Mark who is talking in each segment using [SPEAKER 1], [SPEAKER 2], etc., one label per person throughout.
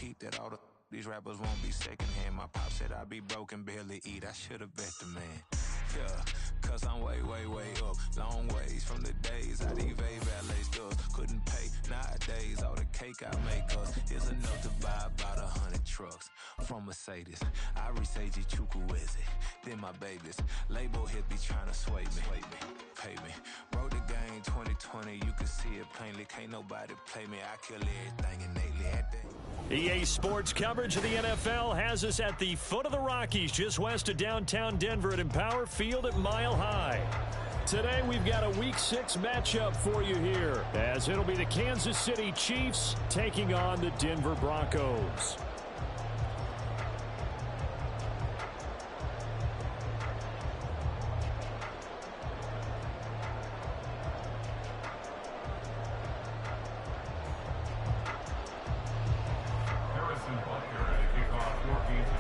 [SPEAKER 1] peep that all these rappers won't be secondhand. My pop said I'd be broken, barely eat. I should've bet the man. Yeah, cause I'm way, way, way up. Long ways from the days I'd evade valet stuff. Couldn't pay nowadays. All the cake I make us is enough to buy about 100 trucks from Mercedes. I research Chukwueze, then my babies. Label hit be trying to sway me, pay me. Wrote the game 2020, you can see it plainly. Can't nobody play me. I kill everything innately at that.
[SPEAKER 2] EA Sports coverage of the NFL has us at the foot of the Rockies, just west of downtown Denver at Empower Field at Mile High. Today we've got a Week 6 matchup for you here, as it'll be the Kansas City Chiefs taking on the Denver Broncos.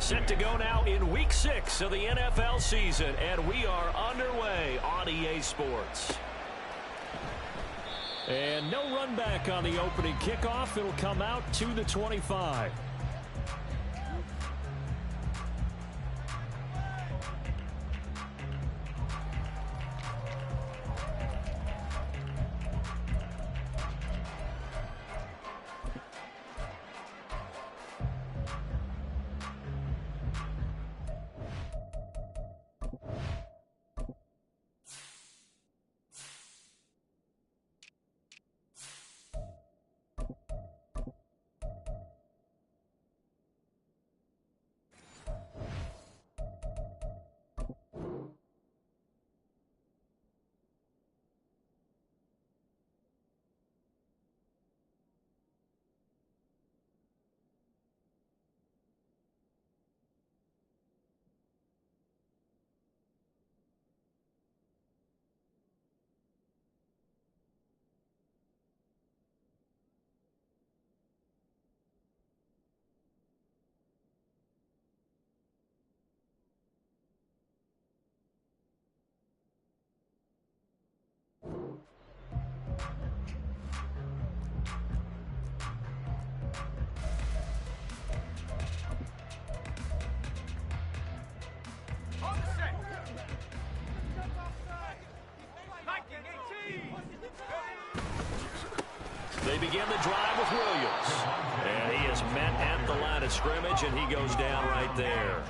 [SPEAKER 2] Set to go now in Week 6 of the NFL season, and we are underway on EA Sports. And no run back on the opening kickoff. It'll come out to the 25. They begin the drive with Williams. And he is met at the line of scrimmage, and he goes down right there.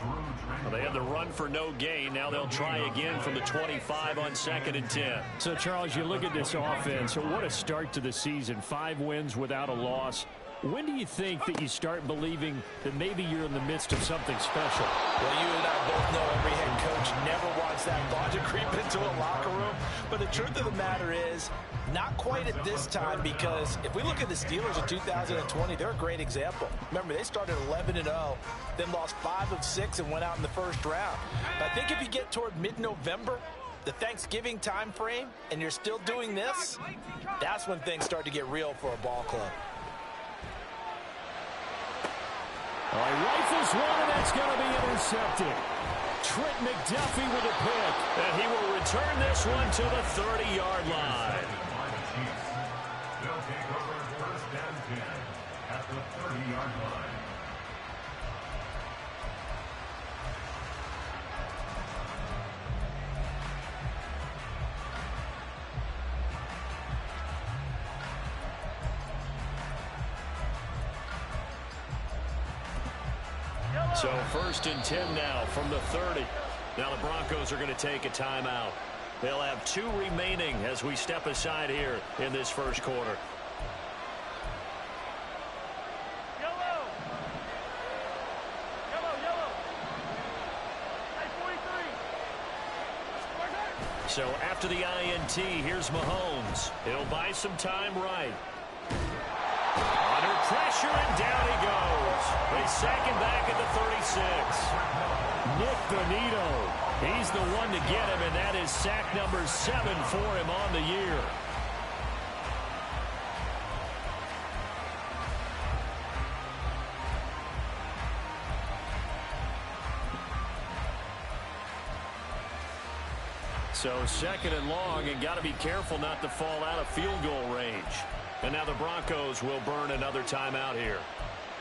[SPEAKER 2] Well, they had the run for no gain. Now they'll try again from the 25 on 2nd and 10. So, Charles, you look at this offense. What a start to the season. 5 wins without a loss. When do you think that you start believing that maybe you're in the midst of something special?
[SPEAKER 3] Well, you and I both know every head coach never wants that thought to creep into a locker room. But the truth of the matter is, not quite at this time, because if we look at the Steelers in 2020, they're a great example. Remember, they started 11-0, then lost 5 of 6 and went out in the first round. But I think if you get toward mid-November, the Thanksgiving time frame, and you're still doing this, that's when things start to get real for a ball club.
[SPEAKER 2] He rifles one, and that's going to be intercepted. Trent McDuffie with a pick, and he will return this one to the 30-yard line.
[SPEAKER 4] They'll take over 1st and 10 at the 30-yard line.
[SPEAKER 2] So 1st and 10 now from the 30. Now the Broncos are going to take a timeout. They'll have 2 remaining as we step aside here in this first quarter.
[SPEAKER 5] Yellow. Hey, 43.
[SPEAKER 2] So after the INT, here's Mahomes. He'll buy some time right. Under pressure, and down he goes. They sack him back at the 36. Nick Bonito, he's the one to get him, and that is sack number 7 for him on the year. So 2nd and long, and got to be careful not to fall out of field goal range. And now the Broncos will burn another timeout here.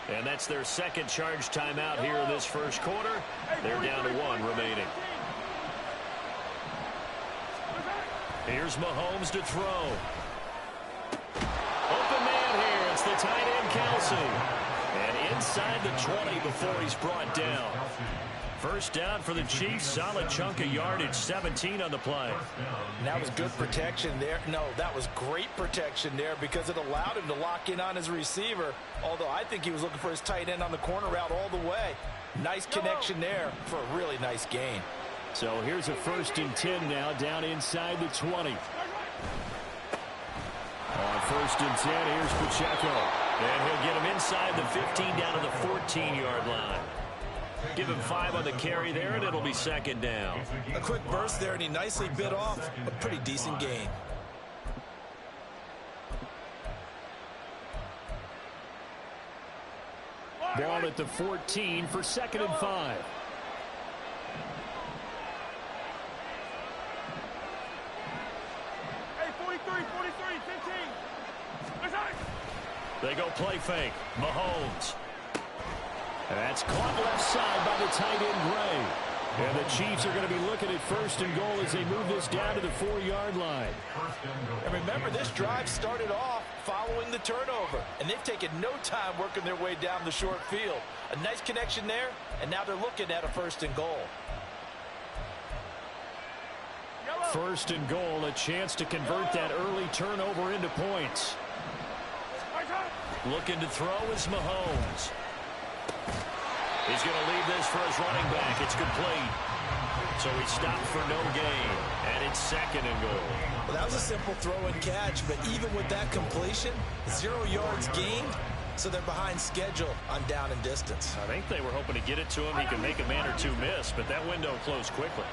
[SPEAKER 2] And that's their second charge timeout here in this first quarter. They're down to 1 remaining. Here's Mahomes to throw. Open man here. It's the tight end, Kelsey. And inside the 20 before he's brought down. First down for the Chiefs. Solid chunk of yardage. 17 on the play.
[SPEAKER 3] And that was good protection there. No, that was great protection there because it allowed him to lock in on his receiver. Although I think he was looking for his tight end on the corner route all the way. Nice connection there for a really nice gain.
[SPEAKER 2] So here's a 1st and 10 now down inside the 20. On 1st and 10, here's Pacheco. And he'll get him inside the 15 down to the 14-yard line. Give him 5 on the carry there, and it'll be 2nd down.
[SPEAKER 3] A quick burst there, and he nicely bit off a pretty decent gain.
[SPEAKER 2] Ball at the 14 for 2nd and 5.
[SPEAKER 5] Hey, 43, 15.
[SPEAKER 2] They go play fake. Mahomes. That's caught left side by the tight end, Gray. And the Chiefs are going to be looking at 1st and goal as they move this down to the 4-yard line.
[SPEAKER 3] And remember, this drive started off following the turnover. And they've taken no time working their way down the short field. A nice connection there, and now they're looking at a 1st and goal.
[SPEAKER 2] 1st and goal, a chance to convert that early turnover into points. Looking to throw is Mahomes. He's going to leave this for his running back. It's complete. So he stopped for no gain. And it's 2nd and goal.
[SPEAKER 3] Well, that was a simple throw and catch, but even with that completion, 0 yards gained, so they're behind schedule on down and distance.
[SPEAKER 2] I think they were hoping to get it to him. He could make a man or two miss, but that window closed quickly.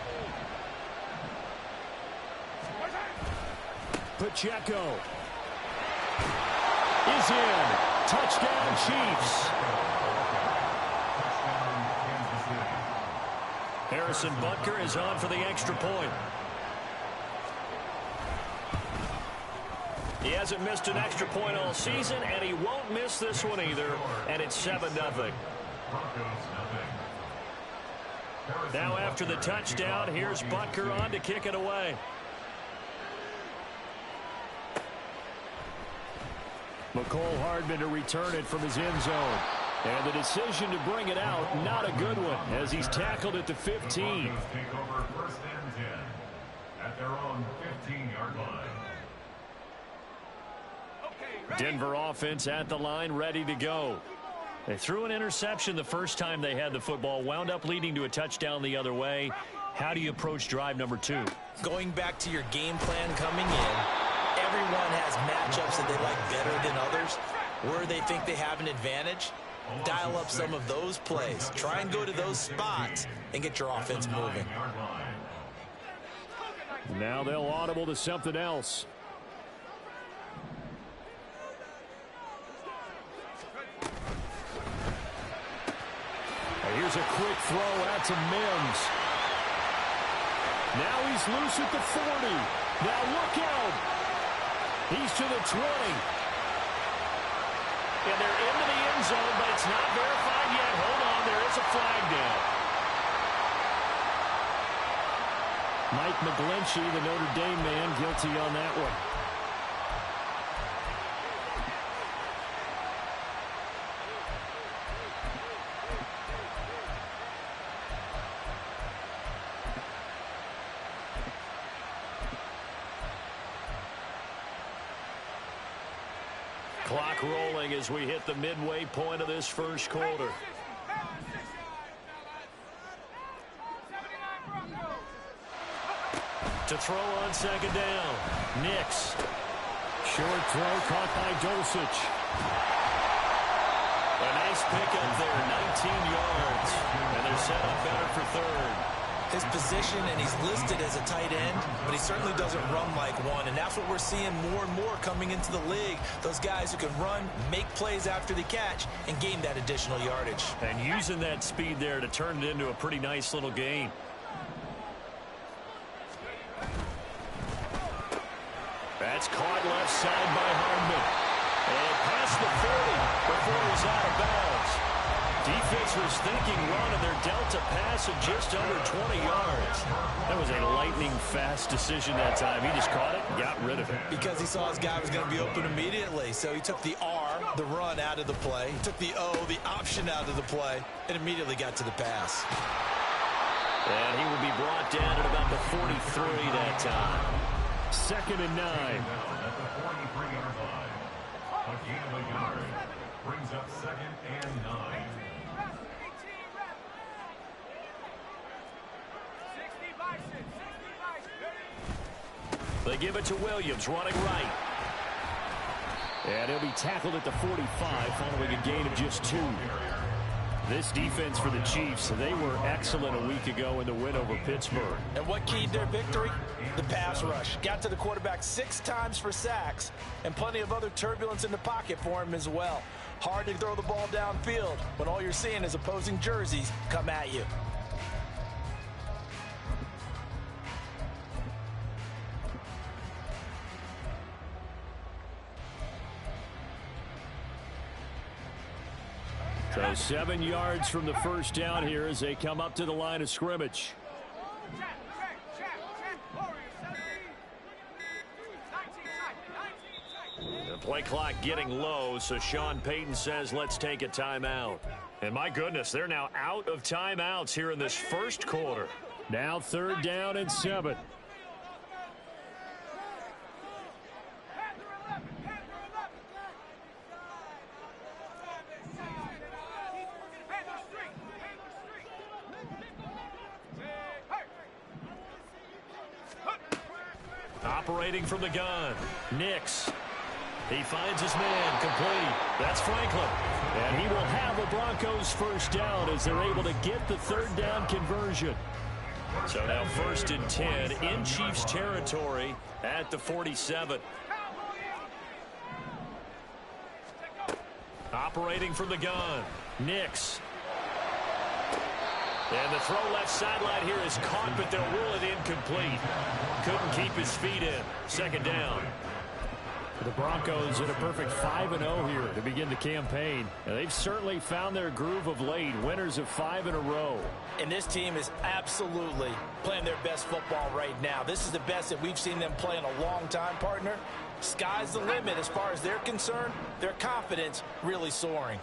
[SPEAKER 2] Pacheco is in. Touchdown, Chiefs. Harrison Butker is on for the extra point. He hasn't missed an extra point all season, and he won't miss this one either. And it's 7-0. Now after the touchdown, here's Butker on to kick it away. McCole Hardman to return it from his end zone. And the decision to bring it out, not a good one, as he's tackled at the 15.
[SPEAKER 4] Take over 1st and 10 at their own 15-yard line.
[SPEAKER 2] Denver offense at the line, ready to go. They threw an interception the first time they had the football, wound up leading to a touchdown the other way. How do you approach drive number 2?
[SPEAKER 3] Going back to your game plan coming in, everyone has matchups that they like better than others, where they think they have an advantage. Dial up some of those plays. Try and go to those spots and get your offense moving.
[SPEAKER 2] Now they'll audible to something else. Here's a quick throw out to Mims. Now he's loose at the 40. Now look out. He's to the 20. And they're into the end zone, but it's not verified yet. Hold on, there is a flag down. Mike McGlinchey, the Notre Dame man, guilty on that one. Clock rolling as we hit the midway point of this first quarter. To throw on 2nd down. Nix. Short throw caught by Dulcich. A nice pickup there, 19 yards. And they're set up better for 3rd.
[SPEAKER 3] His position, and he's listed as a tight end, but he certainly doesn't run like one, and that's what we're seeing more and more coming into the league. Those guys who can run, make plays after the catch, and gain that additional yardage.
[SPEAKER 2] And using that speed there to turn it into a pretty nice little gain. That's caught left side by Hardman. And past the 40 before he's out of bounds. Defense was thinking run, and they're dealt a pass of just under 20 yards. That was a lightning-fast decision that time. He just caught it and got rid of it.
[SPEAKER 3] Because he saw his guy was going to be open immediately. So he took the R, the run, out of the play. He took the O, the option, out of the play, and immediately got to the pass.
[SPEAKER 2] And he will be brought down at about the 43 that time. 2nd and 9.
[SPEAKER 4] At the 43-yard line. A gain of a yard. Brings up 2nd and 9.
[SPEAKER 2] They give it to Williams, running right. And he'll be tackled at the 45 following a gain of just 2. This defense for the Chiefs, they were excellent a week ago in the win over Pittsburgh.
[SPEAKER 3] And what keyed their victory? The pass rush. Got to the quarterback 6 times for sacks, and plenty of other turbulence in the pocket for him as well. Hard to throw the ball downfield when all you're seeing is opposing jerseys come at you.
[SPEAKER 2] So 7 yards from the first down here as they come up to the line of scrimmage. The play clock getting low, so Sean Payton says let's take a timeout. And my goodness, they're now out of timeouts here in this first quarter. Now 3rd down and 7. Operating from the gun, Nix. He finds his man, complete. That's Franklin. And he will have a Broncos first down as they're able to get the 3rd down conversion. So now 1st and 10 in Chiefs territory at the 47. Operating from the gun, Nix. And the throw left sideline here is caught, but they'll rule it incomplete. Couldn't keep his feet in. 2nd down. The Broncos at a perfect 5-0 here to begin the campaign. And they've certainly found their groove of late. Winners of 5 in a row.
[SPEAKER 3] And this team is absolutely playing their best football right now. This is the best that we've seen them play in a long time, partner. Sky's the limit as far as they're concerned. Their confidence really soaring.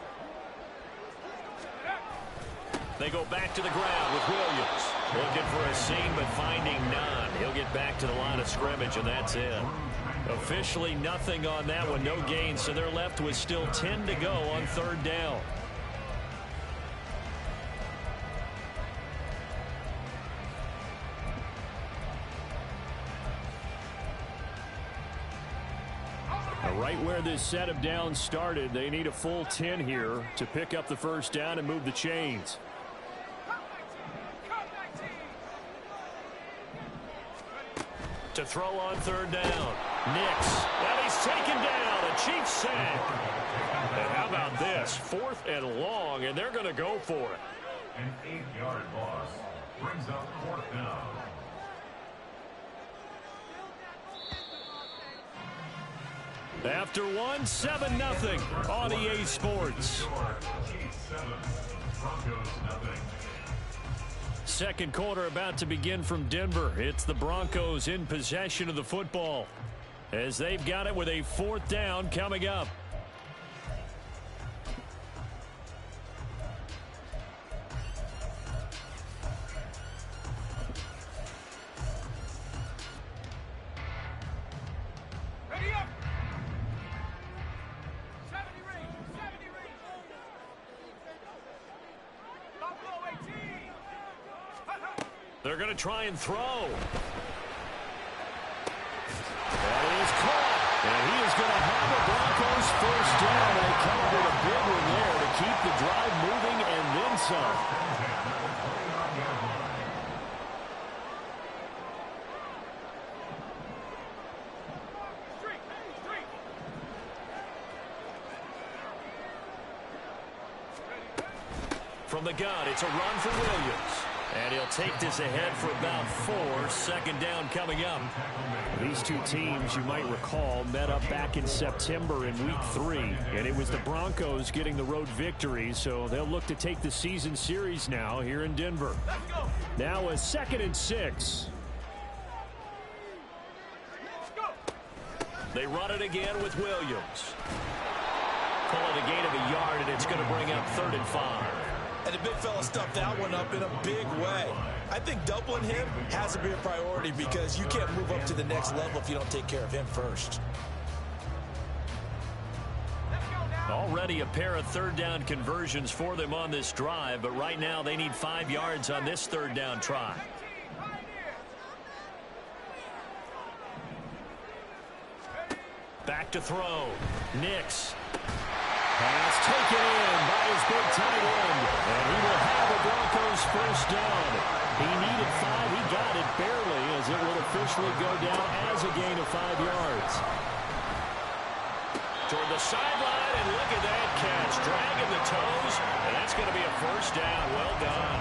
[SPEAKER 2] They go back to the ground with Williams. Looking for a seam, but finding none. He'll get back to the line of scrimmage, and that's it. Officially nothing on that one, no gain, so they're left with still 10 to go on 3rd down. Right where this set of downs started, they need a full 10 here to pick up the first down and move the chains. To throw on 3rd down. Nix. And he's taken down. A Chiefs sack. And how about this? 4th and long, and they're going to go for it.
[SPEAKER 4] An 8-yard loss brings up 4th down.
[SPEAKER 2] After one, 7-0 on EA Sports.
[SPEAKER 4] Chiefs 7, Broncos nothing.
[SPEAKER 2] 2nd quarter about to begin from Denver. It's the Broncos in possession of the football as they've got it with a 4th down coming up. They're going to try and throw. That is caught. And he is going to have the Broncos first down. They come up with a big one there to keep the drive moving and then some. From the gun, it's a run for Williams. And he'll take this ahead for about 4. Second down coming up. These two teams, you might recall, met up back in September in Week 3. And it was the Broncos getting the road victory, so they'll look to take the season series now here in Denver. Now a 2nd and 6. They run it again with Williams. Call it a gain of a yard, and it's going to bring up 3rd and 5.
[SPEAKER 3] And the big fella stuffed that one up in a big way. I think doubling him has to be a priority because you can't move up to the next level if you don't take care of him first.
[SPEAKER 2] Already a pair of 3rd down conversions for them on this drive, but right now they need 5 yards on this 3rd down try. Back to throw. Nix. Pass taken in by his big tight end. And he will have the Broncos first down. He needed 5. He got it barely as it will officially go down as a gain of 5 yards. Toward the sideline, and look at that catch. Dragging the toes, and that's going to be a first down. Well done.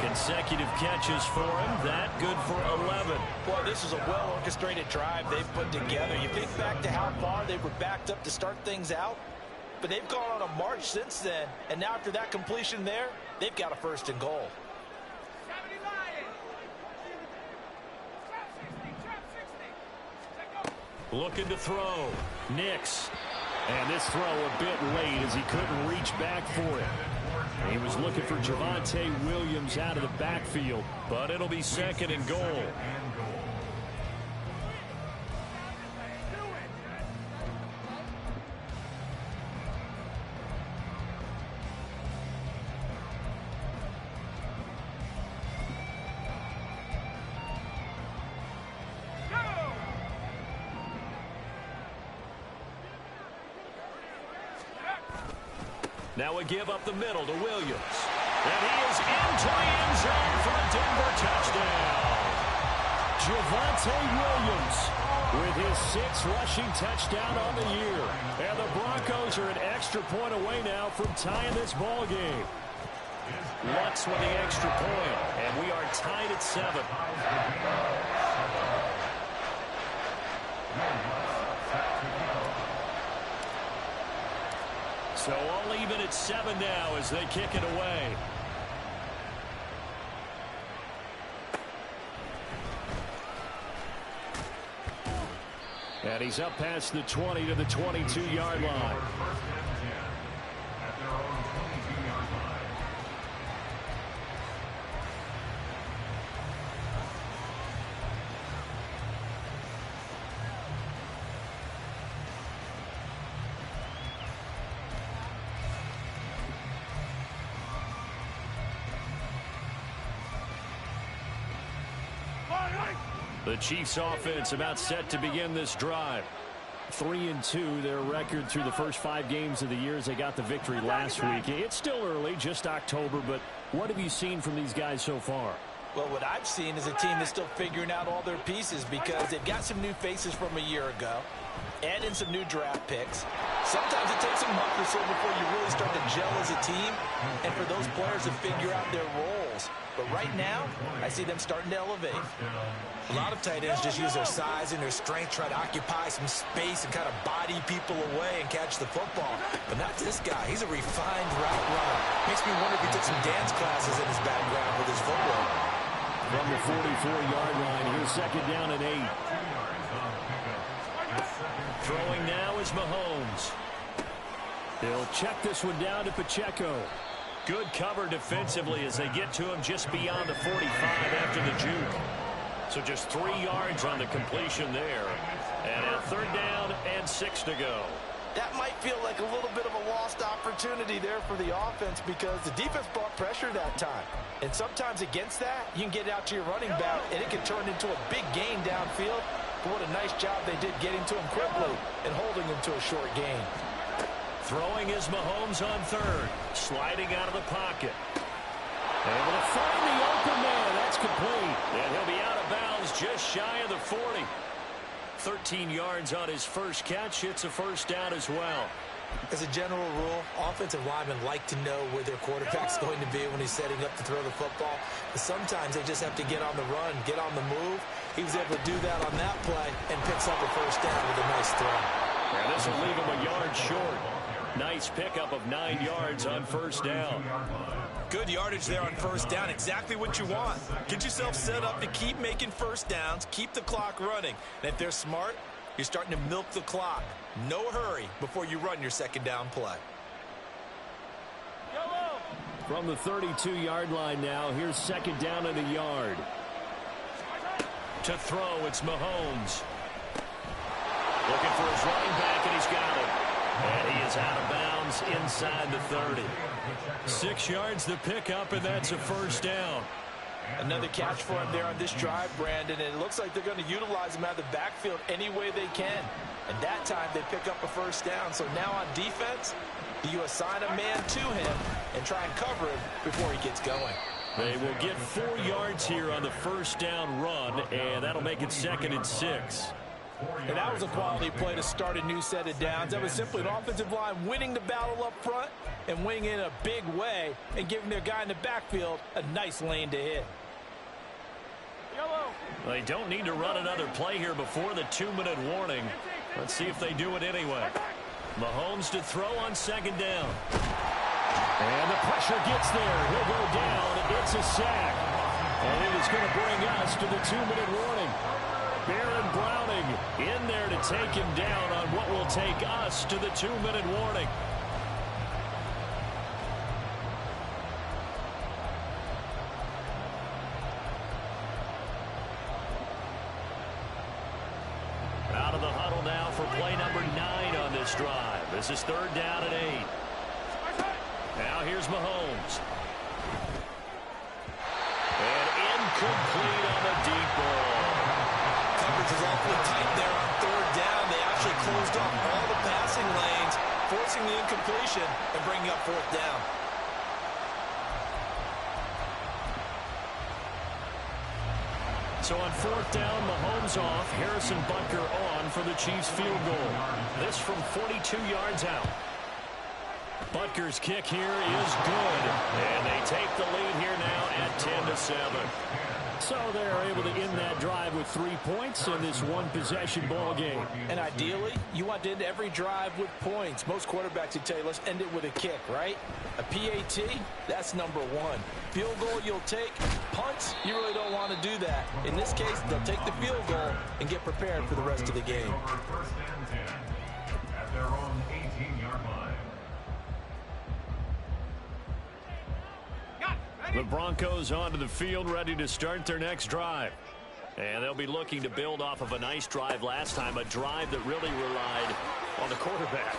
[SPEAKER 2] Consecutive catches for him. That good for 11.
[SPEAKER 3] Boy, this is a well-orchestrated drive they've put together. You think back to how far they were backed up to start things out, but they've gone on a march since then. And now after that completion there, they've got a 1st and goal.
[SPEAKER 2] Looking to throw. Nix. And this throw a bit late as he couldn't reach back for it. He was looking for Javonte Williams out of the backfield, but it'll be 2nd and goal. Now we give up the middle to Williams. And he is into the end zone for a Denver touchdown. Javonte Williams with his 6th rushing touchdown on the year. And the Broncos are an extra point away now from tying this ball game. Lutz with the extra point, and we are tied at 7. So all even at 7 now as they kick it away. And he's up past the 20 to the 22-yard line. The Chiefs offense about set to begin this drive. 3-2 their record through the first 5 games of the year as they got the victory last week. It's still early, just October, but what have you seen from these guys so far?
[SPEAKER 3] Well, what I've seen is a team that's still figuring out all their pieces because they've got some new faces from a year ago, add in some new draft picks. Sometimes it takes a month or so before you really start to gel as a team and for those players to figure out their roles. But right now, I see them starting to elevate. A lot of tight ends just use their size and their strength, try to occupy some space and kind of body people away and catch the football. But not this guy. He's a refined route runner. Makes me wonder if he took some dance classes in his background with his football.
[SPEAKER 2] From the 44-yard line, here's 2nd down and 8. Throwing now is Mahomes. They'll check this one down to Pacheco. Good cover defensively as they get to him just beyond the 45 after the juke. So just 3 yards on the completion there. And a 3rd down and 6 to go.
[SPEAKER 3] That might feel like a little bit of a lost opportunity there for the offense because the defense brought pressure that time. And sometimes against that, you can get out to your running back, and it can turn into a big gain downfield. But what a nice job they did getting to him quickly and holding him to a short gain.
[SPEAKER 2] Throwing is Mahomes on 3rd. Sliding out of the pocket. Able to find the open man. That's complete. And he'll be out of bounds just shy of the 40. 13 yards on his first catch. It's a first down as well.
[SPEAKER 3] As a general rule, offensive linemen like to know where their quarterback's going to be when he's setting up to throw the football. But sometimes they just have to get on the run, get on the move. He was able to do that on that play and picks up a first down with a nice throw.
[SPEAKER 2] Yeah, this will leave him a yard short. Nice pickup of 9 yards on first down.
[SPEAKER 3] Good yardage there on first down. Exactly what you want. Get yourself set up to keep making first downs, keep the clock running. And if they're smart, you're starting to milk the clock. No hurry before you run your second down play.
[SPEAKER 2] From the 32-yard line now, here's second down and a yard. To throw, it's Mahomes. Looking for his running back, and he's got it. And he is out of bounds inside the 30. 6 yards the pickup, and that's a first down.
[SPEAKER 3] Another catch for him there on this drive, Brandon, and it looks like they're going to utilize him out of the backfield any way they can. And that time they pick up a first down. So now on defense, do you assign a man to him and try and cover him before he gets going?
[SPEAKER 2] They will get 4 yards here on the first down run, and that'll make it second and 6.
[SPEAKER 3] And that was a quality play to start a new set of downs. That was simply an offensive line winning the battle up front and winning in a big way and giving their guy in the backfield a nice lane to hit.
[SPEAKER 2] They don't need to run another play here before the 2-minute warning. Let's see if they do it anyway. Mahomes to throw on second down. And the pressure gets there. He'll go down. It's a sack. And it is going to bring us to the 2-minute warning. Baron Browning in there to take him down on what will take us to the 2-minute warning. Out of the huddle now for play number 9 on this drive. This is third down and 8. Now here's Mahomes. And incomplete on the deep ball.
[SPEAKER 3] Coverage is awfully tight there on third down. They actually closed off all the passing lanes, forcing the incompletion and bringing up fourth down.
[SPEAKER 2] So on fourth down, Mahomes off, Harrison Butker on for the Chiefs field goal. This from 42 yards out. Butker's kick here is good. And they take the lead here now at 10-7. So they're able to end that drive with 3 points in this one-possession ball game.
[SPEAKER 3] And ideally, you want to end every drive with points. Most quarterbacks would tell you, let's end it with a kick, right? A PAT, that's number 1. Field goal you'll take. Punts, you really don't want to do that. In this case, they'll take the field goal and get prepared for the rest of the game.
[SPEAKER 4] First and 10 at their own 18-yard line.
[SPEAKER 2] The Broncos onto the field, ready to start their next drive. And they'll be looking to build off of a nice drive last time, a drive that really relied on the quarterback.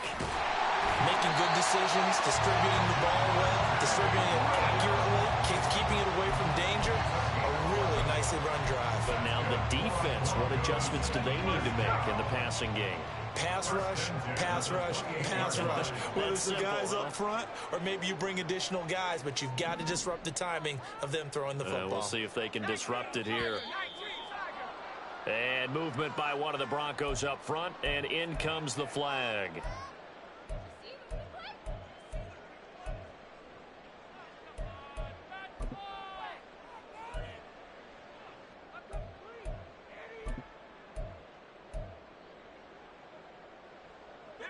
[SPEAKER 3] Making good decisions, distributing the ball well, distributing it accurately, keeping it away from danger. A really nicely run drive.
[SPEAKER 2] But now the defense, what adjustments do they need to make in the passing game?
[SPEAKER 3] Pass rush, pass rush, pass rush. Whether it's the guys up front or maybe you bring additional guys, but you've got to disrupt the timing of them throwing the football.
[SPEAKER 2] We'll see if they can disrupt it here. And movement by one of the Broncos up front, and in comes the flag.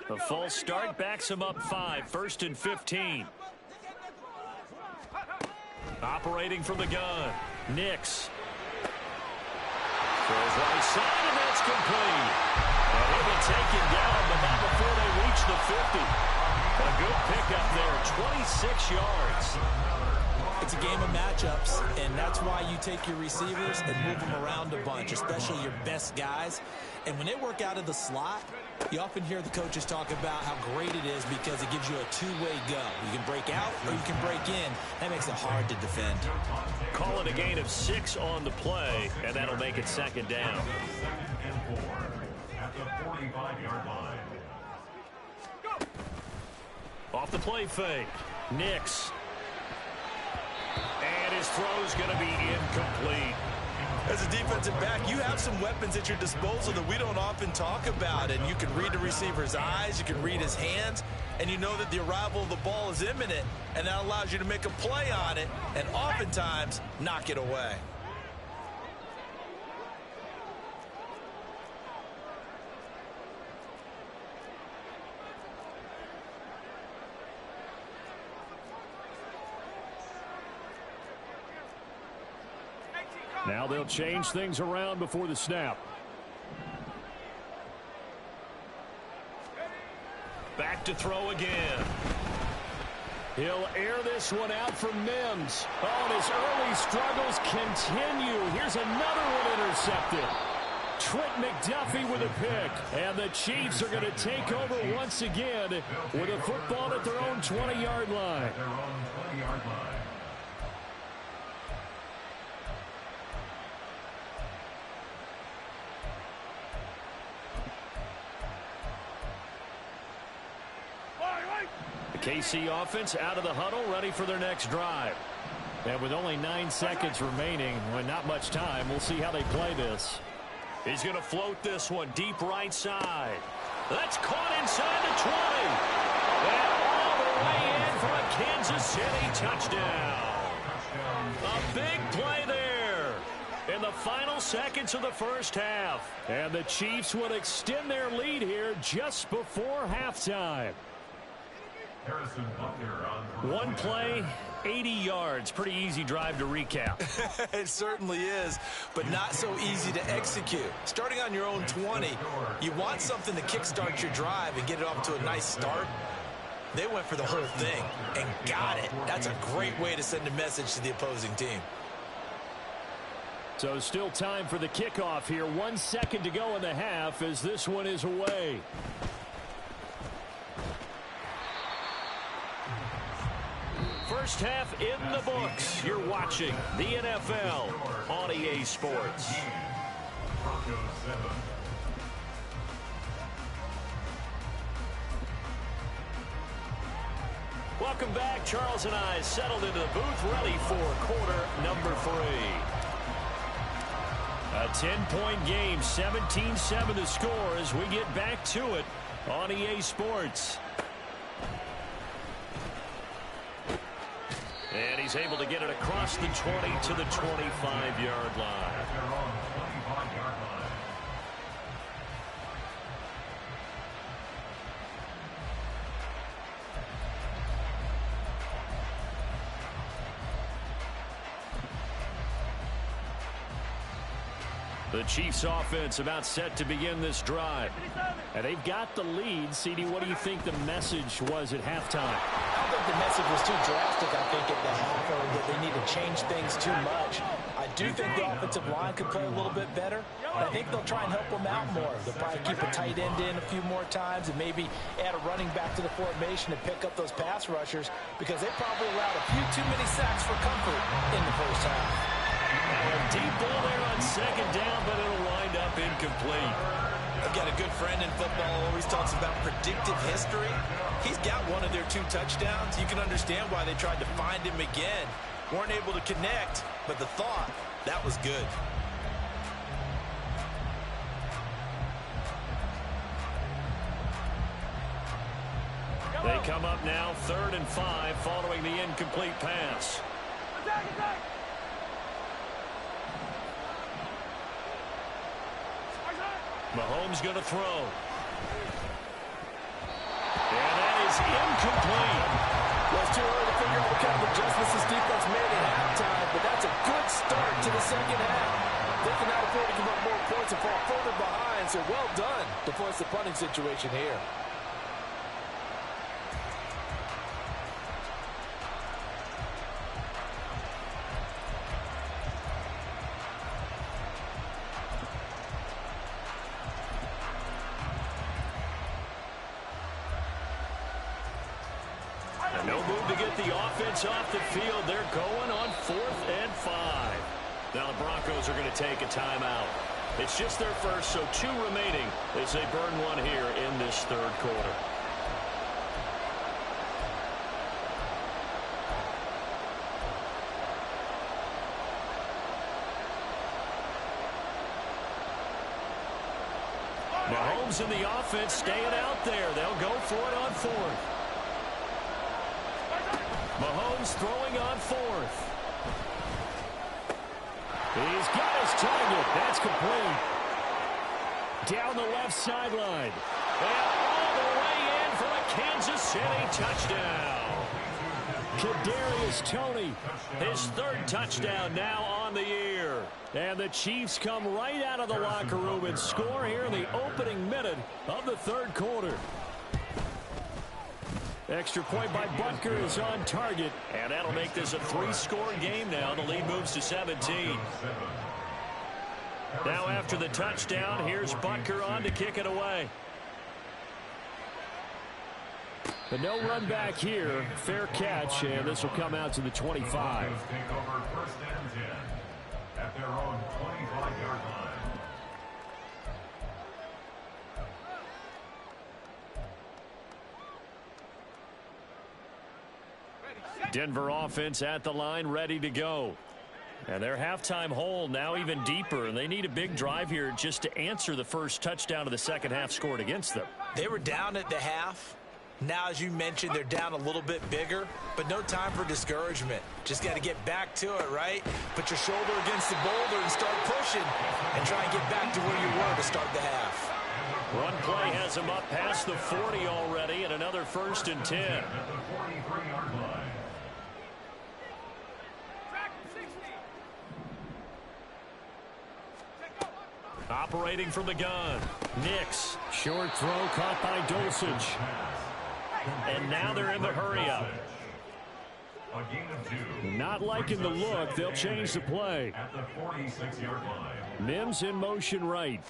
[SPEAKER 2] A false start backs him up 5, first and 15. Operating from the gun, Nix. Throws right side, and that's complete. And they will take him down, but not before they reach the 50. A good pickup there, 26 yards.
[SPEAKER 3] It's a game of matchups, and that's why you take your receivers and move them around a bunch, especially your best guys. And when they work out of the slot, you often hear the coaches talk about how great it is because it gives you a two-way go. You can break out or you can break in. That makes it hard to defend.
[SPEAKER 2] Call it a gain of 6 on the play, and that'll make it second down.
[SPEAKER 4] Second and 4 at the 45-yard line.
[SPEAKER 2] Off the play fake, Nix. And his throw's going to be incomplete.
[SPEAKER 3] As a defensive back, you have some weapons at your disposal that we don't often talk about, and you can read the receiver's eyes, you can read his hands, and you know that the arrival of the ball is imminent, and that allows you to make a play on it and oftentimes knock it away.
[SPEAKER 2] Now they'll change things around before the snap. Back to throw again. He'll air this one out for Mims. Oh, and his early struggles continue. Here's another one intercepted. Trent McDuffie with a pick. And the Chiefs are going to take over once again with a football at their own 20-yard line.
[SPEAKER 4] Their own 20-yard line.
[SPEAKER 2] KC offense out of the huddle, ready for their next drive. And with only 9 seconds remaining, well, not much time, we'll see how they play this. He's going to float this one deep right side. That's caught inside the 20. And all the way in for a Kansas City touchdown. A big play there in the final seconds of the first half. And the Chiefs will extend their lead here just before halftime. One play, 80 yards. Pretty easy drive to recap.
[SPEAKER 3] It certainly is, but not so easy to execute. Starting on your own 20, you want something to kickstart your drive and get it off to a nice start. They went for the whole thing and got it. That's a great way to send a message to the opposing team.
[SPEAKER 2] So still time for the kickoff here. 1 second to go in the half as this one is away. First half in the books. You're watching the NFL on EA Sports. Welcome back. Charles and I settled into the booth, ready for quarter number 3. A 10-point game, 17-7 to score as we get back to it on EA Sports. And he's able to get it across the 20 to the 25-yard line. The Chiefs offense about set to begin this drive. And they've got the lead. CD, what do you think the message was at halftime?
[SPEAKER 3] I don't think the message was too drastic, I think, at the half, or that they need to change things too much. I do think the offensive line could play a little bit better. And I think they'll try and help them out more. They'll probably keep a tight end in a few more times and maybe add a running back to the formation to pick up those pass rushers because they probably allowed a few too many sacks for comfort in the first half.
[SPEAKER 2] A deep ball there on second down, but it'll wind up incomplete.
[SPEAKER 3] I've got a good friend in football who always talks about predictive history. He's got one of their 2 touchdowns. You can understand why they tried to find him again. Weren't able to connect, but the thought, that was good.
[SPEAKER 2] They come up now 3rd and 5 following the incomplete pass. Mahomes going to throw. And that is incomplete.
[SPEAKER 3] Well, it's too early to figure out what kind of adjustments this defense made at halftime, but that's a good start to the second half. They cannot afford to give up more points and fall further behind, so well done to force the punting situation here.
[SPEAKER 2] No move to get the offense off the field. They're going on 4th and 5. Now the Broncos are going to take a timeout. It's just their first, so 2 remaining as they burn one here in this 3rd quarter. Mahomes and the offense staying out there. They'll go for it on fourth. Mahomes throwing on fourth. He's got his target. That's complete. Down the left sideline. And all the way in for a Kansas City touchdown. Kadarius Toney, his third touchdown now on the year. And the Chiefs come right out of the locker room and score here in the opening minute of the third quarter. Extra point by Butker is on target. And that'll make this a 3-score game now. The lead moves to 17. Now after the touchdown, here's Butker on to kick it away. But no run back here. Fair catch, and this will come out to the 25.
[SPEAKER 4] Take over first and 10 at their own 25-yard line.
[SPEAKER 2] Denver offense at the line, ready to go. And their halftime hole now even deeper, and they need a big drive here just to answer the first touchdown of the second half scored against them.
[SPEAKER 3] They were down at the half. Now, as you mentioned, they're down a little bit bigger, but no time for discouragement. Just got to get back to it, right? Put your shoulder against the boulder and start pushing and try and get back to where you were to start the half.
[SPEAKER 2] One play has them up past the 40 already, and another 1st and 10.
[SPEAKER 4] At the 43-yard line.
[SPEAKER 2] Operating from the gun. Nix. Short throw caught by Dulcich. And now they're in the hurry-up. Not liking the look. They'll change the play.
[SPEAKER 4] At the 46-yard line.
[SPEAKER 2] Mims in motion right.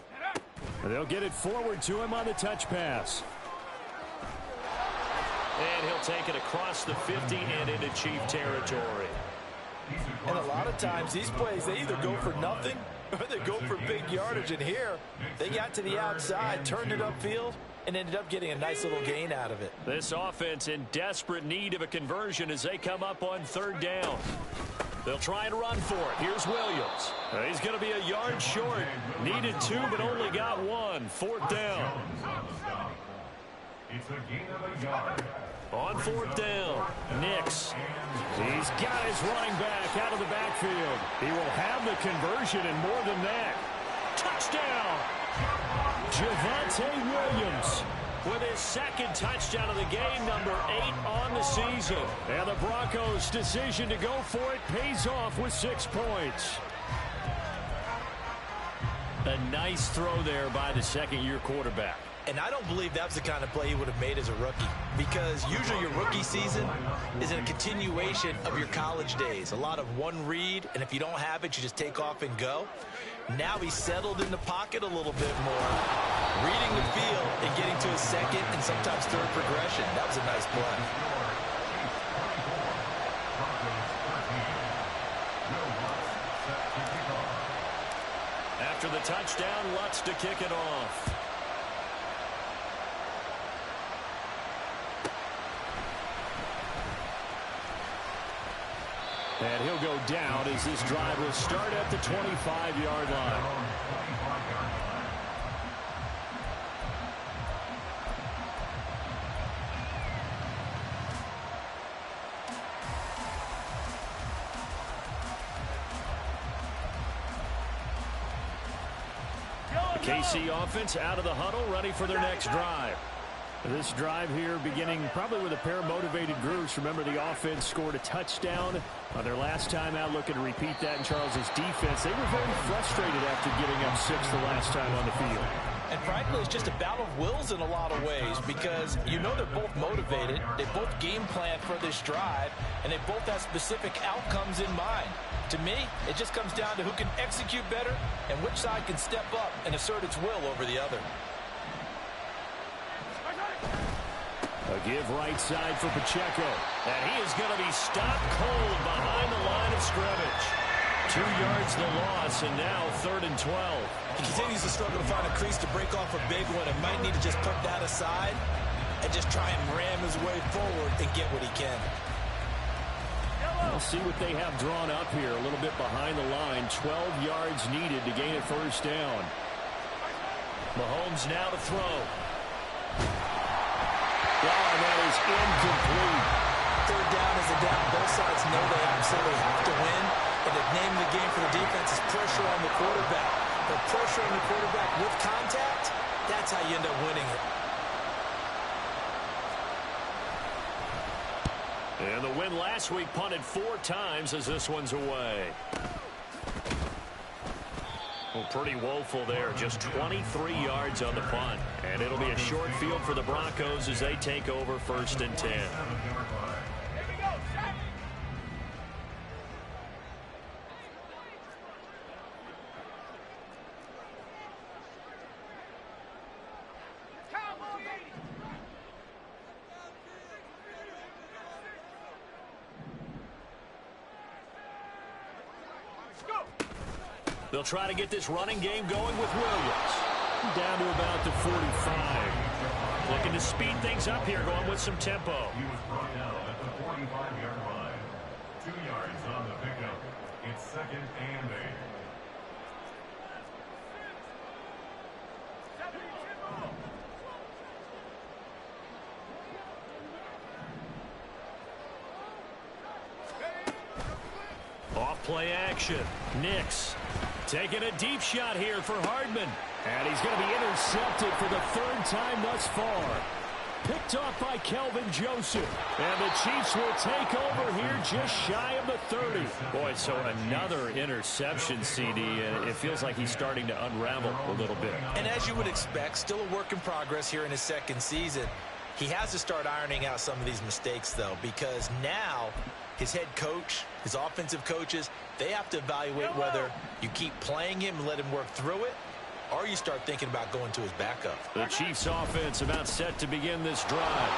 [SPEAKER 2] They'll get it forward to him on the touch pass. And he'll take it across the 50 and into Chief territory.
[SPEAKER 3] And a lot of times these plays, they either go for nothing or they go for big yardage. And here, they got to the outside, turned it upfield, and ended up getting a nice little gain out of it.
[SPEAKER 2] This offense in desperate need of a conversion as they come up on 3rd down. They'll try and run for it. Here's Williams. He's going to be a yard short. Needed 2, but only got 1. 4th down.
[SPEAKER 4] It's a gain of a yard.
[SPEAKER 2] On 4th down, Nix. He's got his running back out of the backfield. He will have the conversion and more than that. Touchdown! Javonte Williams with his 2nd touchdown of the game, number 8 on the season. And the Broncos' decision to go for it pays off with 6 points. A nice throw there by the second-year quarterback.
[SPEAKER 3] And I don't believe that's the kind of play he would have made as a rookie, because usually your rookie season is a continuation of your college days. A lot of one read, and if you don't have it, you just take off and go. Now he's settled in the pocket a little bit more, reading the field and getting to his 2nd and sometimes 3rd progression. That was a nice play.
[SPEAKER 2] After the touchdown, Lutz to kick it off. And he'll go down as this drive will start at the 25-yard line. The KC offense out of the huddle, ready for their next drive. This drive here beginning probably with a pair of motivated groups. Remember, the offense scored a touchdown on their last time out, looking to repeat that in Charles's defense. They were very frustrated after giving up 6 the last time on the field.
[SPEAKER 3] And frankly, it's just a battle of wills in a lot of ways, because you know they're both motivated, they both game plan for this drive, and they both have specific outcomes in mind. To me, it just comes down to who can execute better and which side can step up and assert its will over the other.
[SPEAKER 2] A give right side for Pacheco. And he is going to be stopped cold behind the line of scrimmage. 2 yards the loss, and now 3rd and 12.
[SPEAKER 3] He continues to struggle to find a crease to break off a big one, and might need to just put that aside and just try and ram his way forward and get what he can.
[SPEAKER 2] We'll see what they have drawn up here. A little bit behind the line. 12 yards needed to gain a 1st down. Mahomes now to throw. And that is incomplete.
[SPEAKER 3] Third down is a down. Both sides know they absolutely have to win. And the name of the game for the defense is pressure on the quarterback. But pressure on the quarterback with contact, that's how you end up winning it.
[SPEAKER 2] And the win last week punted 4 times as this one's away. Well, pretty woeful there. Just 23 yards on the punt. And it'll be a short field for the Broncos as they take over 1st and 10. They'll try to get this running game going with Williams. Down to about the 45. Looking to speed things up here, going with some tempo.
[SPEAKER 4] He was brought down at the 45-yard line. 2 yards on the pickup. It's 2nd and 8.
[SPEAKER 2] Off play action. Nix taking a deep shot here for Hardman. And he's going to be intercepted for the 3rd time thus far. Picked off by Kelvin Joseph. And the Chiefs will take over here just shy of the 30. Boy, so another interception, CD. And it feels like he's starting to unravel a little bit.
[SPEAKER 3] And as you would expect, still a work in progress here in his 2nd season. He has to start ironing out some of these mistakes, though, because now his head coach, his offensive coaches, they have to evaluate whether you keep playing him and let him work through it, or you start thinking about going to his backup.
[SPEAKER 2] The Chiefs offense about set to begin this drive.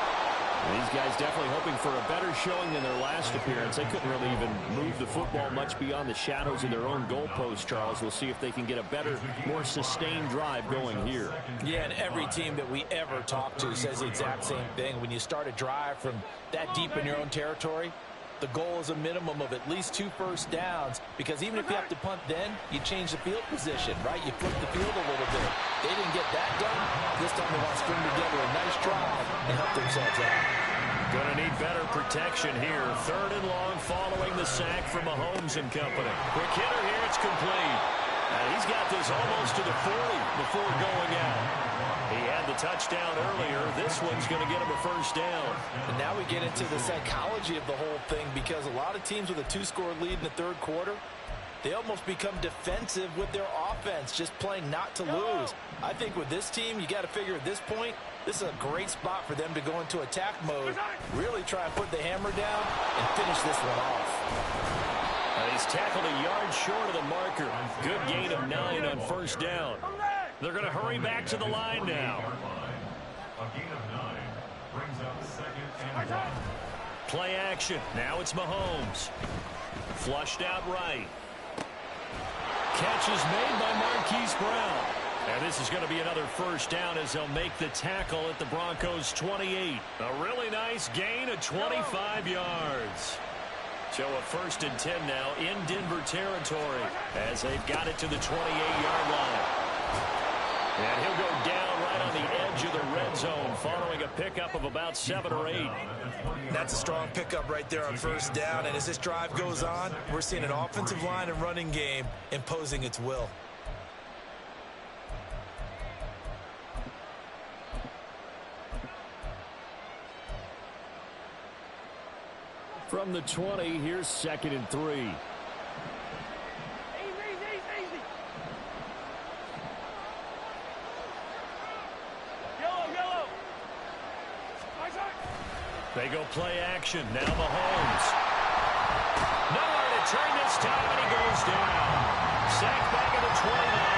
[SPEAKER 2] These guys definitely hoping for a better showing than their last appearance. They couldn't really even move the football much beyond the shadows of their own goalpost, Charles. We'll see if they can get a better, more sustained drive going here.
[SPEAKER 3] Yeah, and every team that we ever talk to says the exact same thing. When you start a drive from that deep in your own territory, the goal is a minimum of at least 2 first downs, because even if you have to punt then, you change the field position, right? You flip the field a little bit. They didn't get that done. This time they want to string together a nice drive and help themselves out.
[SPEAKER 2] Going to need better protection here. 3rd and long following the sack from Mahomes and company. Quick hitter here, it's complete. And he's got this almost to the 40 before going out. He had the touchdown earlier. This one's going to get him a 1st down.
[SPEAKER 3] And now we get into the psychology of the whole thing, because a lot of teams with a 2-score lead in the 3rd quarter, they almost become defensive with their offense, just playing not to lose. I think with this team, you got to figure at this point, this is a great spot for them to go into attack mode, really try and put the hammer down and finish this one off.
[SPEAKER 2] And he's tackled a yard short of the marker. Good gain of 9 on 1st down. They're going to hurry back to the line now.
[SPEAKER 4] A gain of 9 brings up 2nd and 1.
[SPEAKER 2] Play action. Now it's Mahomes. Flushed out right. Catch is made by Marquise Brown. And this is going to be another 1st down as they'll make the tackle at the Broncos' 28. A really nice gain of 25 yards. So a 1st and 10 now in Denver territory as they've got it to the 28-yard line. And he'll go down right on the edge of the red zone following a pickup of about 7 or 8.
[SPEAKER 3] That's a strong pickup right there on 1st down. And as this drive goes on, we're seeing an offensive line and running game imposing its will.
[SPEAKER 2] From the 20, here's 2nd and 3.
[SPEAKER 5] Easy. Yellow.
[SPEAKER 2] They go play action. Now Mahomes. Nowhere to turn this time, and he goes down. Sacked back at the 29.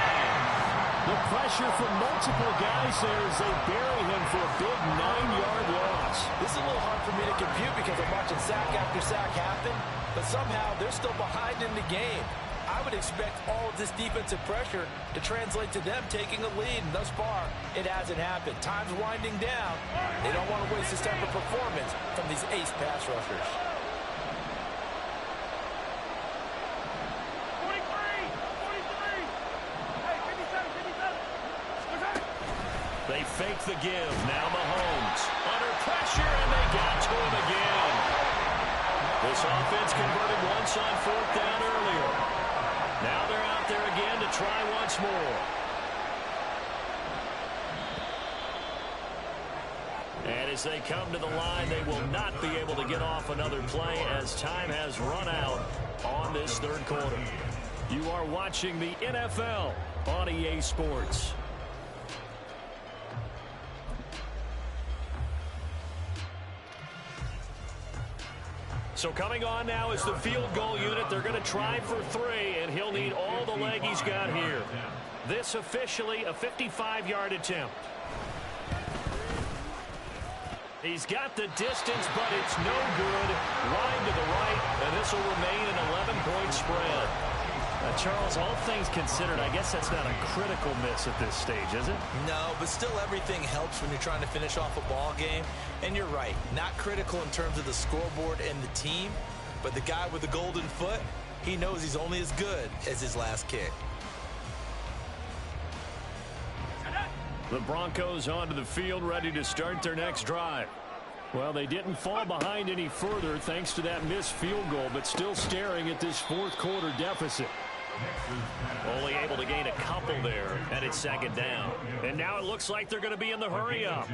[SPEAKER 2] The pressure from multiple guys there as they bury him for a big 9-yard loss.
[SPEAKER 3] This is a little hard for me to compute because I'm watching sack after sack happen, but somehow they're still behind in the game. I would expect all of this defensive pressure to translate to them taking a lead, and thus far, it hasn't happened. Time's winding down. They don't want to waste this type of performance from these ace pass rushers.
[SPEAKER 5] 43. Hey, 57.
[SPEAKER 2] fake the give. Now Mahomes under pressure, and they got to him again. This offense converted once on 4th down earlier. Now they're out there again to try once more. And as they come to the line, they will not be able to get off another play as time has run out on this 3rd quarter. You are watching the NFL on EA Sports. So coming on now is the field goal unit. They're going to try for 3, and he'll need all the leg he's got here. This officially a 55-yard attempt. He's got the distance, but it's no good. Line to the right, and this will remain an 11-point spread. Charles, all things considered, I guess that's not a critical miss at this stage, is it?
[SPEAKER 3] No, but still everything helps when you're trying to finish off a ball game. And you're right, not critical in terms of the scoreboard and the team, but the guy with the golden foot, he knows he's only as good as his last kick.
[SPEAKER 2] The Broncos onto the field, ready to start their next drive. Well, they didn't fall behind any further thanks to that missed field goal, but still staring at this 4th quarter deficit. Only able to gain a couple there, and it's 2nd down. And now it looks like they're going to be in the hurry up.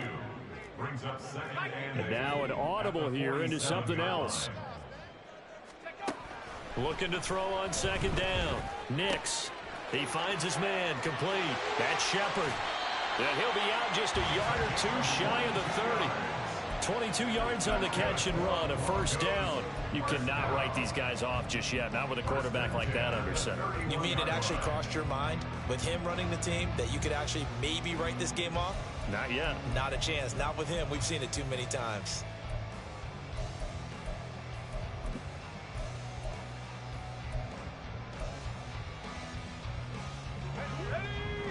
[SPEAKER 2] And now an audible here into something else. Looking to throw on 2nd down. Nix. He finds his man complete. That's Shepard. And he'll be out just a yard or 2 shy of the 30. 22 yards on the catch and run, a 1st down. You cannot write these guys off just yet, not with a quarterback like that under center.
[SPEAKER 3] You mean it actually crossed your mind with him running the team that you could actually maybe write this game off?
[SPEAKER 2] Not yet.
[SPEAKER 3] Not a chance. Not with him. We've seen it too many times.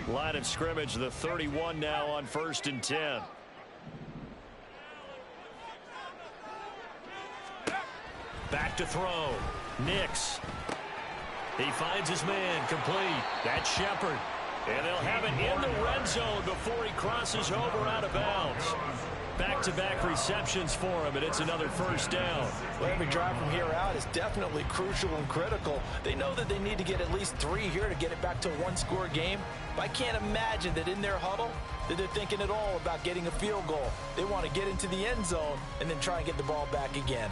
[SPEAKER 2] Line of scrimmage, the 31 now on 1st and 10. Back to throw. Nix. He finds his man complete. That's Shepard. And they'll have it in the red zone before he crosses over out of bounds. Back-to-back receptions for him, and it's another 1st down.
[SPEAKER 3] Well, every drive from here out is definitely crucial and critical. They know that they need to get at least 3 here to get it back to a 1-score game. But I can't imagine that in their huddle that they're thinking at all about getting a field goal. They want to get into the end zone and then try and get the ball back again.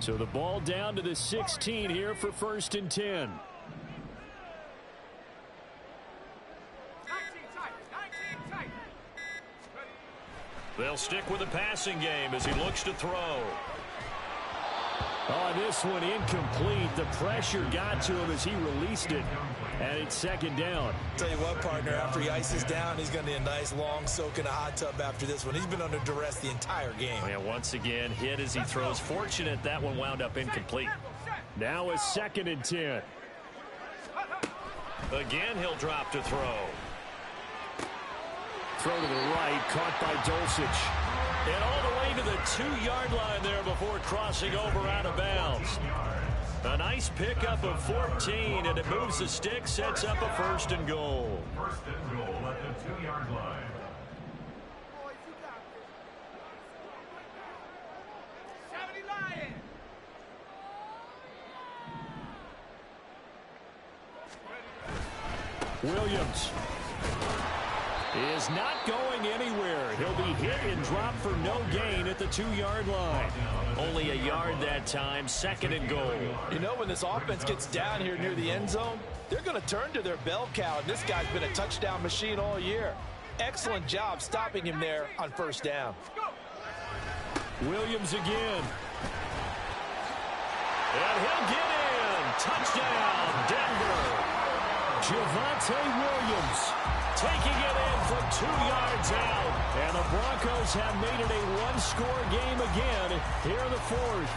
[SPEAKER 2] So the ball down to the 16 here for 1st and 10. They'll stick with the passing game as he looks to throw. Oh, this one incomplete. The pressure got to him as he released it. And it's 2nd down.
[SPEAKER 3] Tell you what, partner, after he ices down, he's going to need a nice long soak in a hot tub after this one. He's been under duress the entire game.
[SPEAKER 2] Yeah, once again, hit as he throws. Fortunate that one wound up incomplete. Now a 2nd and 10. Again, he'll drop to throw. Throw to the right, caught by Dulcich. And all the way to the 2-yard line there before crossing over out of bounds. A nice pickup of 14, and it moves the stick, sets up a 1st and goal.
[SPEAKER 4] 1st and goal at the 2-yard line.
[SPEAKER 2] Williams is not going anywhere. He'll be hit and dropped for no gain at the 2-yard line. Only a yard that time, 2nd and goal.
[SPEAKER 3] You know, when this offense gets down here near the end zone, they're going to turn to their bell cow, and this guy's been a touchdown machine all year. Excellent job stopping him there on 1st down.
[SPEAKER 2] Williams again. And he'll get in. Touchdown, Denver. Javonte Williams taking it in from 2 yards out. And the Broncos have made it a 1-score game again here in the 4th.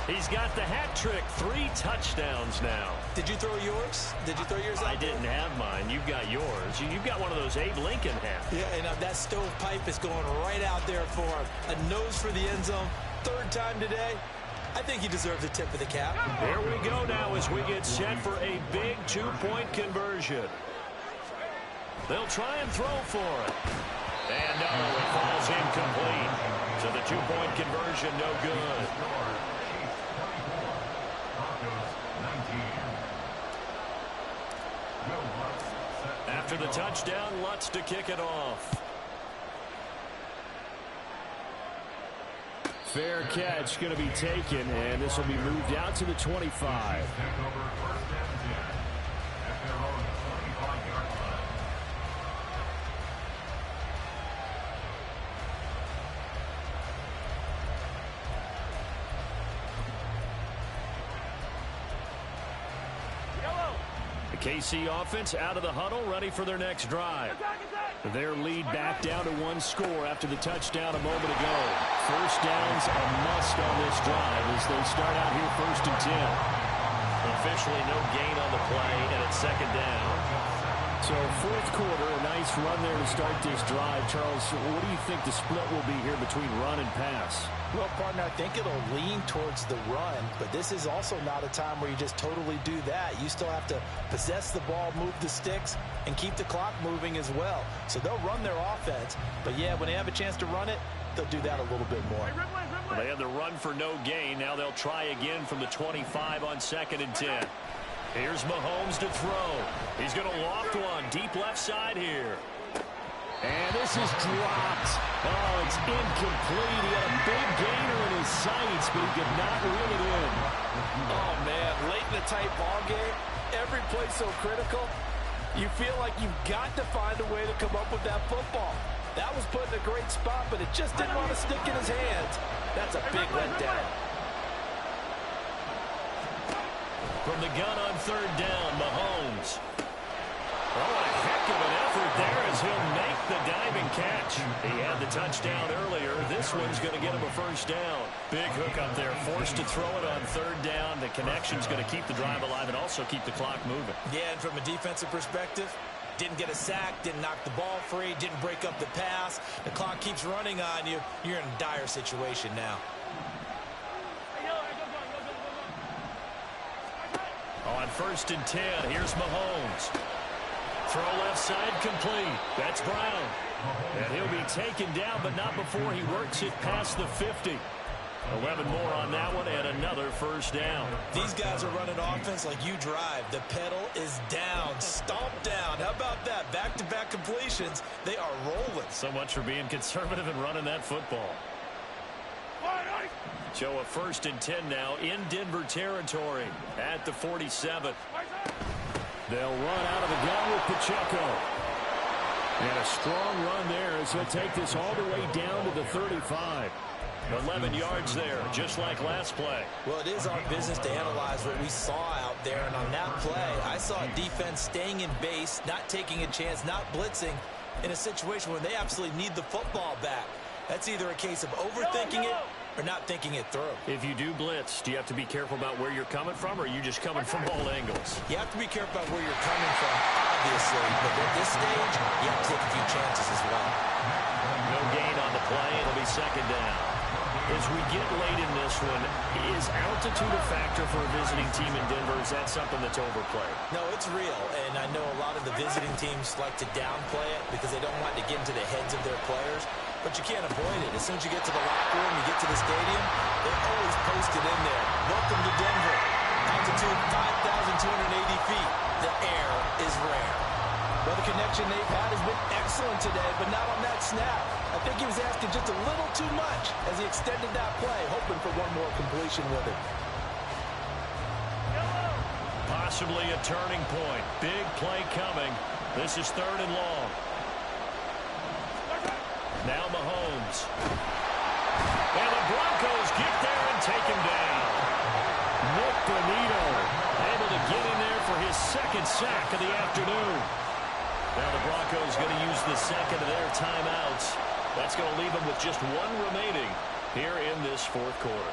[SPEAKER 2] He's got the hat trick, 3 touchdowns now.
[SPEAKER 3] Did you throw yours? Did you throw yours out?
[SPEAKER 2] I didn't have mine. You've got yours. You've got one of those Abe Lincoln hats.
[SPEAKER 3] Yeah, and that stovepipe is going right out there for him. A nose for the end zone. 3rd time today. I think he deserves a tip of the cap.
[SPEAKER 2] Here we go now as we get set for a big two-point conversion. They'll try and throw for it. And no, it falls incomplete. So the two-point conversion, no good. After the touchdown, Lutz to kick it off.
[SPEAKER 6] Fair catch going to be taken, and this will be moved out to the 25.
[SPEAKER 2] KC offense out of the huddle, ready for their next drive. Their lead back down to one score after the touchdown a moment ago. First down's a must on this drive as they start out here 1st and 10.
[SPEAKER 7] Officially no gain on the play, and it's 2nd down.
[SPEAKER 6] So 4th quarter, a nice run there to start this drive. Charles, what do you think the split will be here between run and pass?
[SPEAKER 3] Well, partner, I think it'll lean towards the run, but this is also not a time where you just totally do that. You still have to possess the ball, move the sticks, and keep the clock moving as well. So they'll run their offense, but yeah, when they have a chance to run it, they'll do that a little bit more.
[SPEAKER 2] Well, they had the run for no gain. Now they'll try again from the 25 on 2nd and 10. Here's Mahomes to throw. He's going to loft one deep left side here.
[SPEAKER 6] And this is dropped. Oh, it's incomplete. He had a big gainer in his sights, but he could not reel it in.
[SPEAKER 3] Oh, man, late in the tight ball game, every play so critical, you feel like you've got to find a way to come up with that football. That was put in a great spot, but it just didn't want to stick in his hands. That's a big letdown.
[SPEAKER 2] From the gun on 3rd down, Mahomes. Oh, a heck of an effort there as he'll make the diving catch. He had the touchdown earlier. This one's going to get him a 1st down. Big hook up there, forced to throw it on 3rd down. The connection's going to keep the drive alive and also keep the clock moving.
[SPEAKER 3] Yeah, and from a defensive perspective, didn't get a sack, didn't knock the ball free, didn't break up the pass. The clock keeps running on you. You're in a dire situation now.
[SPEAKER 2] On 1st and 10, here's Mahomes. Throw left side complete. That's Brown. And he'll be taken down, but not before he works it past the 50. 11 more on that one and another 1st down.
[SPEAKER 3] These guys are running offense like you drive. The pedal is down, stomp down. How about that? Back-to-back completions. They are rolling.
[SPEAKER 2] So much for being conservative and running that football. So a 1st and 10 now in Denver territory at the 47.
[SPEAKER 6] They'll run out of the gun with Pacheco. And a strong run there as he'll take this all the way down to the 35.
[SPEAKER 2] 11 yards there, just like last play.
[SPEAKER 3] Well, it is our business to analyze what we saw out there. And on that play, I saw a defense staying in base, not taking a chance, not blitzing in a situation where they absolutely need the football back. That's either a case of overthinking it or not thinking it through.
[SPEAKER 2] If you do blitz, do you have to be careful about where you're coming from, or are you just coming from all angles?
[SPEAKER 3] You have to be careful about where you're coming from, obviously. But at this stage, you have to take a few chances as well.
[SPEAKER 2] No gain on the play. It'll be 2nd down. As we get late in this one, is altitude a factor for a visiting team in Denver? Is that something that's overplayed?
[SPEAKER 3] No, it's real. And I know a lot of the visiting teams like to downplay it because they don't want to get into the heads of their players. But you can't avoid it. As soon as you get to the locker room, you get to the stadium, they're always posted in there. Welcome to Denver. Altitude 5,280 feet. The air is rare. Well, the connection they've had has been excellent today, but not on that snap. I think he was asking just a little too much as he extended that play, hoping for one more completion with it.
[SPEAKER 2] Possibly a turning point. Big play coming. This is 3rd and long. Now Mahomes. And the Broncos get there and take him down.
[SPEAKER 6] Nick Bonito
[SPEAKER 2] able to get in there for his 2nd sack of the afternoon. Now the Broncos going to use the 2nd of their timeouts. That's going to leave them with just one remaining here in this 4th quarter.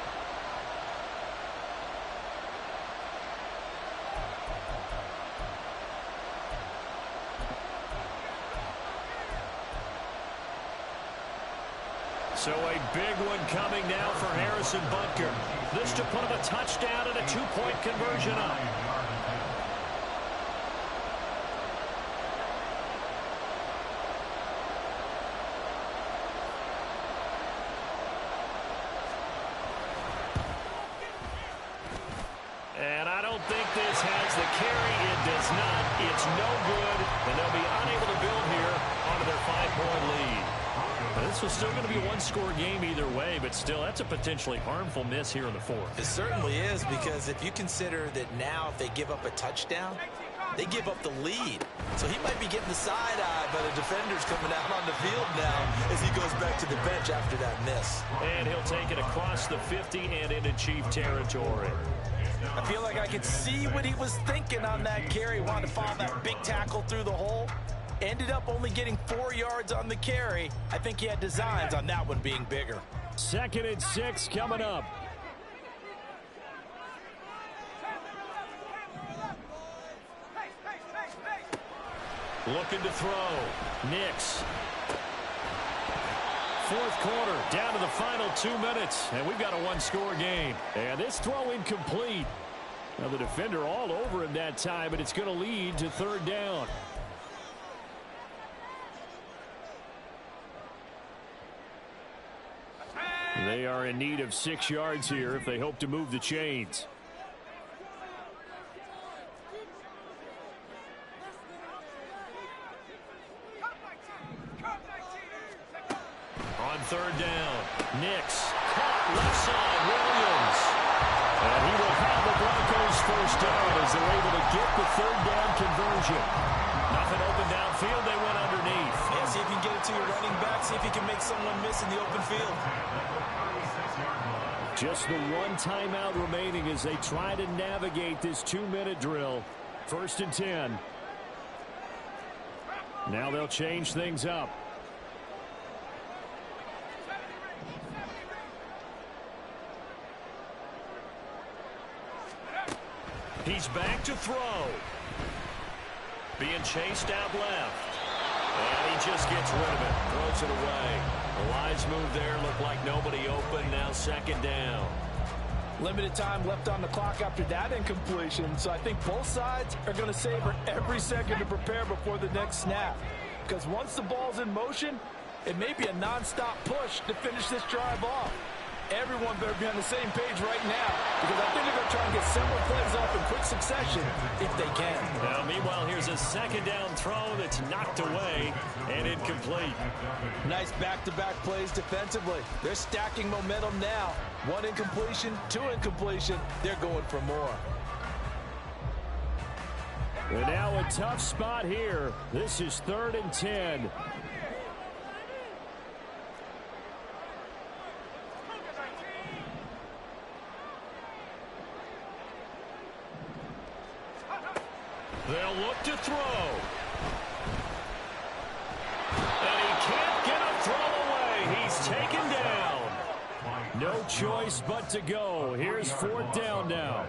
[SPEAKER 2] So a big one coming now for Harrison Butker. This to put him a touchdown and a 2-point conversion up. And I don't think this has the carry. It does not. It's no good. And they'll be unable to build here onto their 5-point lead. Now, this was still going to be a one-score game either way, but still, that's a potentially harmful miss here in the fourth.
[SPEAKER 3] It certainly is, because if you consider that now if they give up a touchdown, they give up the lead. So he might be getting the side-eye by the defenders coming out on the field now as he goes back to the bench after that miss.
[SPEAKER 2] And he'll take it across the 50 and into Chief territory.
[SPEAKER 3] I feel like I could see what he was thinking on that carry. Wanted to follow that big tackle through the hole. Ended up only getting 4 yards on the carry. I think he had designs on that one being bigger.
[SPEAKER 6] 2nd and 6 coming up.
[SPEAKER 2] Looking to throw. Nix.
[SPEAKER 6] 4th quarter, down to the final 2 minutes, and we've got a one-score game. And this throw incomplete. Now the defender all over him that time, but it's going to lead to 3rd down. They are in need of 6 yards here if they hope to move the chains.
[SPEAKER 2] On 3rd down, Nix caught left side, Williams. And he will have the Broncos 1st down as they're able to get the 3rd down conversion. Nothing open downfield, they went underneath.
[SPEAKER 3] Yeah, see if you can get it to your running back, see if you can make someone miss in the open field.
[SPEAKER 6] Just the one timeout remaining as they try to navigate this 2-minute drill. 1st and 10. Now they'll change things up.
[SPEAKER 2] He's back to throw. Being chased out left. And he just gets rid of it. Throws it away. The wise move there. Looked like nobody open. Now 2nd down.
[SPEAKER 3] Limited time left on the clock after that incompletion. So I think both sides are going to savor every second to prepare before the next snap. Because once the ball's in motion, it may be a non-stop push to finish this drive off. Everyone better be on the same page right now, because I think they're going to try and get several plays off in quick succession if they can.
[SPEAKER 2] Now, meanwhile, here's a 2nd down throw that's knocked away and incomplete.
[SPEAKER 3] Nice back-to-back plays defensively. They're stacking momentum now. 1 incompletion, 2 incompletion. They're going for more.
[SPEAKER 6] And now a tough spot here. This is 3rd and 10.
[SPEAKER 2] They'll look to throw. And he can't get a throw away. He's taken down.
[SPEAKER 6] No choice but to go. Here's 4th down now.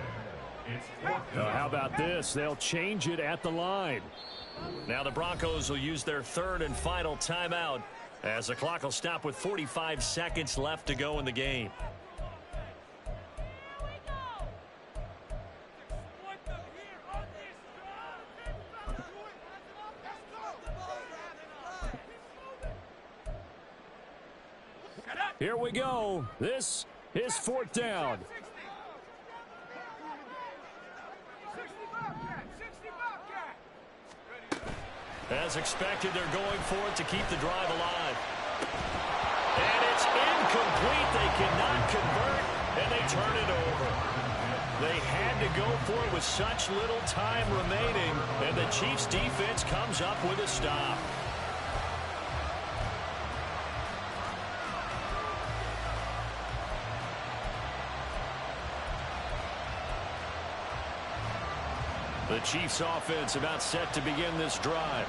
[SPEAKER 6] How about this? They'll change it at the line.
[SPEAKER 2] Now the Broncos will use their 3rd and final timeout as the clock will stop with 45 seconds left to go in the game.
[SPEAKER 6] Here we go. This is 4th down.
[SPEAKER 2] As expected, they're going for it to keep the drive alive. And it's incomplete. They cannot convert, and they turn it over. They had to go for it with such little time remaining, and the Chiefs' defense comes up with a stop. The Chiefs offense about set to begin this drive.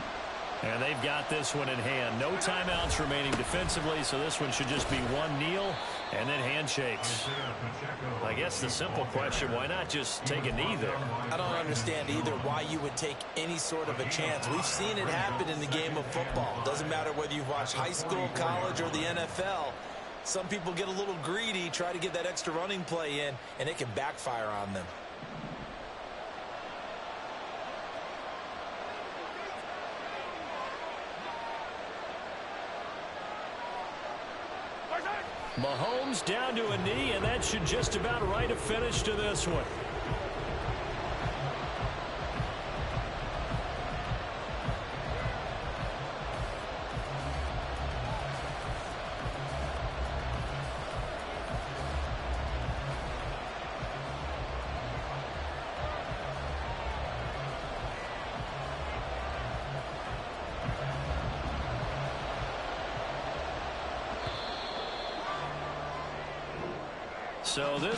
[SPEAKER 2] And they've got this one in hand. No timeouts remaining defensively, so this one should just be one kneel and then handshakes. I guess the simple question, why not just take a knee there?
[SPEAKER 3] I don't understand either why you would take any sort of a chance. We've seen it happen in the game of football. Doesn't matter whether you've watched high school, college, or the NFL. Some people get a little greedy, try to get that extra running play in, and it can backfire on them.
[SPEAKER 6] Mahomes down to a knee, and that should just about write a finish to this one. So this